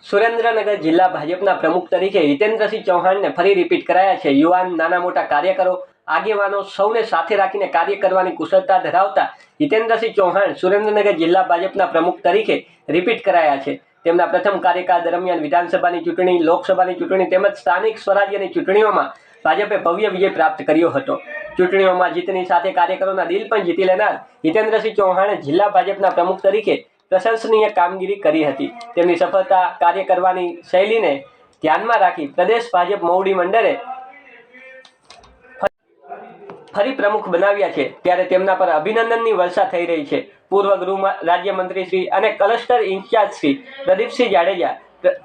સુરેન્દ્રનગર જિલ્લા ભાજપના પ્રમુખ તરીકે હિતેન્દ્રસિંહ ચૌહાણને ફરી રિપીટ કરાયા છે। યુવાન, નાના મોટા કાર્યકરો, આગેવાનો સૌને સાથે રાખીને કાર્ય કરવાની કુશળતા ધરાવતા હિતેન્દ્રસિંહ ચૌહાણ સુરેન્દ્રનગર જિલ્લા ભાજપના પ્રમુખ તરીકે રિપીટ કરાયા છે। તેમના પ્રથમ કાર્યકાળ દરમિયાન વિધાનસભાની ચૂંટણી, લોકસભાની ચૂંટણી તેમજ સ્થાનિક સ્વરાજ્યની ચૂંટણીઓમાં ભાજપે ભવ્ય વિજય પ્રાપ્ત કર્યો હતો। ચૂંટણીઓમાં જીતની સાથે કાર્યકરોના દિલ પણ જીતી લેનાર હિતેન્દ્રસિંહ ચૌહાણે જિલ્લા ભાજપના પ્રમુખ તરીકે પ્રશંસનીય કામગીરી કરી હતી। તેમની સફળતા, કાર્ય કરવાની શૈલીને ધ્યાનમાં રાખી પ્રદેશ ભાજપ મવડી મંડળે ફરી પ્રમુખ બનાવ્યા છે, ત્યારે તેમના પર અભિનંદનની વર્ષા થઈ રહી છે। પૂર્વ ગૃહ રાજ્યમંત્રી શ્રી અને ક્લસ્ટર ઇન્ચાર્જ શ્રી પ્રદીપસિંહ જાડેજા,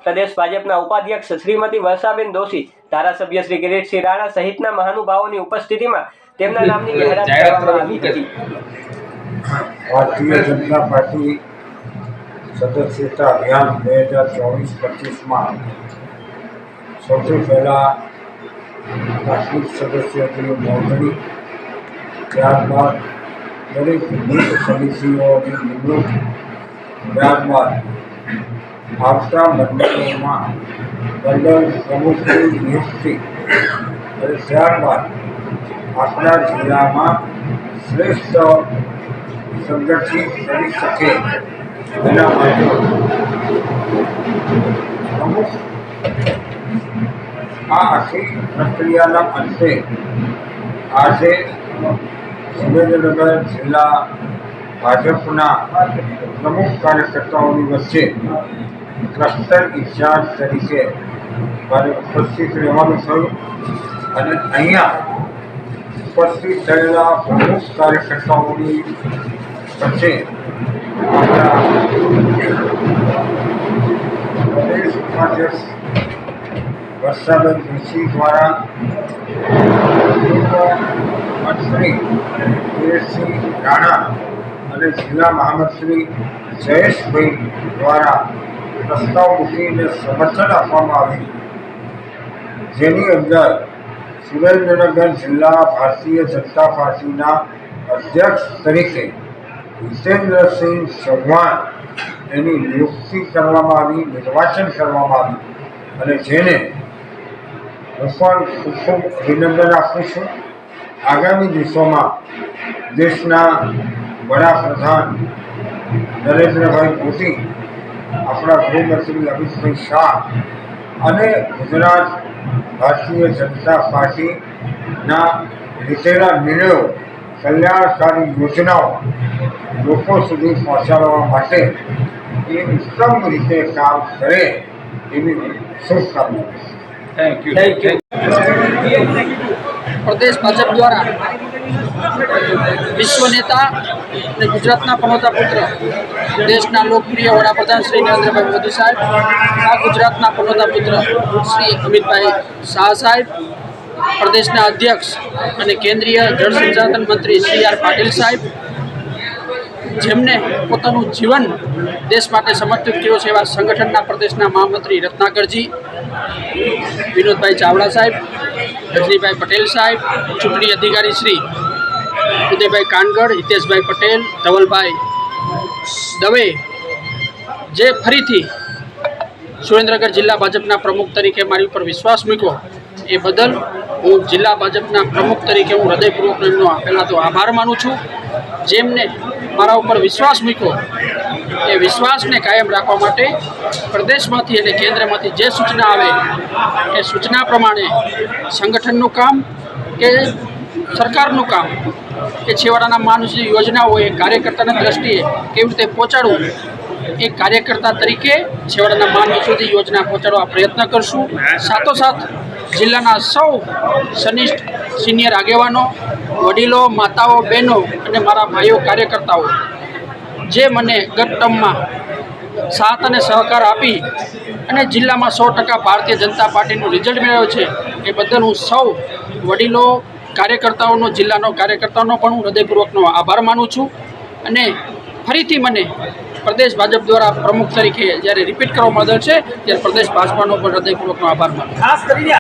પ્રદેશ ભાજપના ઉપાધ્યક્ષ શ્રીમતી વર્ષાબેન દોશી, ધારાસભ્ય શ્રી કિરીટસિંહ રાણા સહિતના મહાનુભાવોની ઉપસ્થિતિમાં તેમના નામની જાહેરાત કરવામાં આવી હતી। ભારતીય જનતા પાર્ટી સદસ્યતા અભિયાન 2024-25માં સૌથી પહેલાં પ્રાથમિક સદસ્યની નોંધણી, ત્યારબાદ દરેક બૂથ સમિતિઓની નિમણૂક, ત્યારબાદ આવતા મંડળોમાં મંડળ પ્રમુખની નિયુક્તિ અને ત્યારબાદ આપણા જિલ્લામાં શ્રેષ્ઠ સંગઠિત કરી શકે એના માટે પ્રમુખ આ આખી પ્રક્રિયાના અંતે આજે સુરેન્દ્રનગર જિલ્લા ભાજપના પ્રમુખ કાર્યકર્તાઓની વચ્ચે ક્લસ્ટર ઇન્ચાર્જ તરીકે મારે ઉપસ્થિત રહેવાનું થયું અને અહીંયા ઉપસ્થિત થયેલા પ્રમુખ કાર્યકર્તાઓની વચ્ચે આપણા પ્રદેશ ઉપાધ્યક્ષ વર્ષાબેન દોશી દ્વારા, મંત્રી કિરીટસિંહ રાણા અને જિલ્લા મહામંત્રી જયેશભાઈ દ્વારા પ્રસ્તાવ મૂકીને સમર્થન આપવામાં આવ્યું, જેની અંદર સુરેન્દ્રનગર જિલ્લા ભારતીય જનતા પાર્ટીના અધ્યક્ષ તરીકે હિતેન્દ્રસિંહ ચૌહાણ એની નિયુક્તિ કરવામાં આવી, નિર્વાચન કરવામાં આવ્યું અને જેને હું પણ ખૂબ ખૂબ અભિનંદન આપું છું। આગામી દિવસોમાં દેશના વડાપ્રધાન નરેન્દ્રભાઈ મોદી, આપણા ગૃહમંત્રી અમિતભાઈ શાહ અને ગુજરાત ભારતીય જનતા પાર્ટીના લીધેલા નિર્ણયો, કલ્યાણકારી યોજનાઓ લોકો સુધી પહોંચાડવા માટે એ ઉત્તમ રીતે કામ કરે એવી શુભકામના। Thank you. प्रदेश भाजप द्वारा विश्व नेता અને ગુજરાતના પનોતા પુત્ર, દેશના લોકપ્રિય વડાપ્રધાન શ્રી નરેન્દ્રભાઈ મોદી સાહેબ, આ ગુજરાતના પનોતા પુત્ર શ્રી અમિતભાઈ શાહ સાહેબ, પ્રદેશના અધ્યક્ષ અને કેન્દ્રીય જળ સંસાધન મંત્રી શ્રી આર પાટીલ સાહેબ, જેમને પોતાનું જીવન દેશ માટે સમર્પિત કર્યું છે એવા સંગઠનના પ્રદેશના મહામંત્રી રત્નાકરજી, વિનોદભાઈ ચાવડા સાહેબ, રજનીભાઈ પટેલ સાહેબ, ચૂંટણી અધિકારી શ્રી ઉદયભાઈ કાનગડ, હિતેશભાઈ પટેલ, ધવલભાઈ દવે, જે ફરીથી સુરેન્દ્રનગર જિલ્લા ભાજપના પ્રમુખ તરીકે મારી ઉપર વિશ્વાસ મૂક્યો એ બદલ હું જિલ્લા ભાજપના પ્રમુખ તરીકે હું હૃદયપૂર્વક એમનો પહેલાં તો આભાર માનું છું। જેમને મારા ઉપર વિશ્વાસ મૂક્યો એ વિશ્વાસને કાયમ રાખવા માટે પ્રદેશમાંથી અને કેન્દ્રમાંથી જે સૂચના આવે એ સૂચના પ્રમાણે સંગઠનનું કામ કે સરકારનું કામ કે છેવાડાના માણસની યોજનાઓ એ કાર્યકર્તાના દ્રષ્ટિએ કેવી રીતે પહોંચાડવું, એ કાર્યકર્તા તરીકે છેવાડાના માનવી સુધી યોજના પહોંચાડવા પ્રયત્ન કરશું। સાથોસાથ જિલ્લાના સૌ સનિષ્ઠ સિનિયર આગેવાનો, વડીલો, માતાઓ, બહેનો અને મારા ભાઈઓ કાર્યકર્તાઓ જે મને ગત ટર્મમાં સાથ અને સહકાર આપી અને જિલ્લામાં 100% ભારતીય જનતા પાર્ટીનું રિઝલ્ટ મેળવ્યો છે એ બદલ હું સૌ વડીલો, કાર્યકર્તાઓનો, જિલ્લાનો કાર્યકર્તાઓનો પણ હું હૃદયપૂર્વકનો આભાર માનું છું અને ફરીથી મને પ્રદેશ ભાજપ દ્વારા પ્રમુખ તરીકે જ્યારે રિપીટ કરવામાં આવે છે ત્યારે પ્રદેશ ભાજપાનો પણ હૃદયપૂર્વકનો આભાર માનું છું।